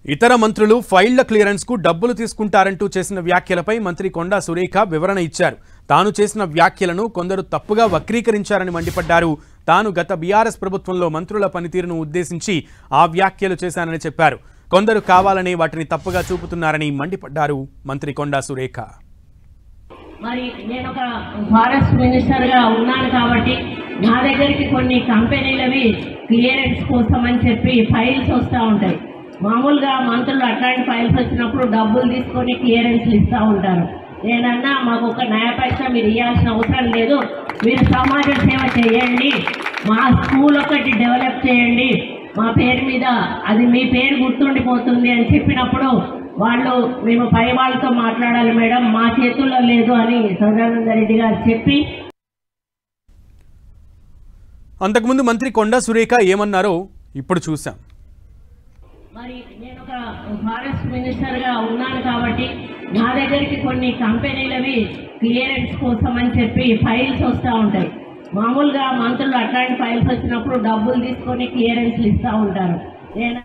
ఇతర మంత్రులు ఫైళ్ల క్లియరెన్స్ కు డబ్బులు తీసుకుంటారంటూ చేసిన వ్యాఖ్యలపై మంత్రి కొండా సురేఖ వివరణ ఇచ్చారు. తాను చేసిన వ్యాఖ్యలను కొందరు తప్పుగా వక్రీకరించారని మండిపడ్డారు. తాను గత బీఆర్ఎస్ ప్రభుత్వంలో మంత్రుల పనితీరును ఉద్దేశించి ఆ వ్యాఖ్యలు చేశానని చెప్పారు. కొందరు కావాలని వాటిని తప్పుగా చూపుతున్నారని మండిపడ్డారు మంత్రి కొండా సురేఖ. మరి నేను ఒక ఫారెస్ట్ మినిస్టర్ గా ఉన్నాను కాబట్టి నా దగ్గరికి కొన్ని కంపెనీలవి క్లియరెన్స్ కోసం అని చెప్పి ఫైల్స్ వస్తూ ఉంటాయి. మామూలుగా మంత్రులు అట్లాంటి ఫైల్స్ వచ్చినప్పుడు డబ్బులు తీసుకొని క్లియరెన్స్లు ఇస్తూ ఉంటారు. నేనన్నా మాకు ఒక నయా పైసా మీరు ఇవ్వాల్సిన అవసరం లేదు, మీరు సమాజ సేవ చేయండి, మా స్కూల్ ఒకటి డెవలప్ చేయండి, మా పేరు మీద అది మీ పేరు గుర్తుండిపోతుంది అని చెప్పినప్పుడు వాళ్ళు మేము పై వాళ్ళతో మాట్లాడాలి మేడం, మా చేతుల్లో లేదు అని సదానంద రెడ్డి గారు చెప్పి. అంతకుముందు మంత్రి కొండా సురేఖ ఏమన్నారో ఇప్పుడు చూసాం. మరి నేను ఒక ఫారెస్ట్ మినిస్టర్ గా ఉన్నాను కాబట్టి నా దగ్గరికి కొన్ని కంపెనీలవి క్లియరెన్స్ కోసం అని చెప్పి ఫైల్స్ వస్తూ ఉంటాయి. మామూలుగా మంత్రులు అట్లాంటి ఫైల్స్ వచ్చినప్పుడు డబ్బులు తీసుకొని క్లియరెన్స్లు ఇస్తూ ఉంటారు. నేను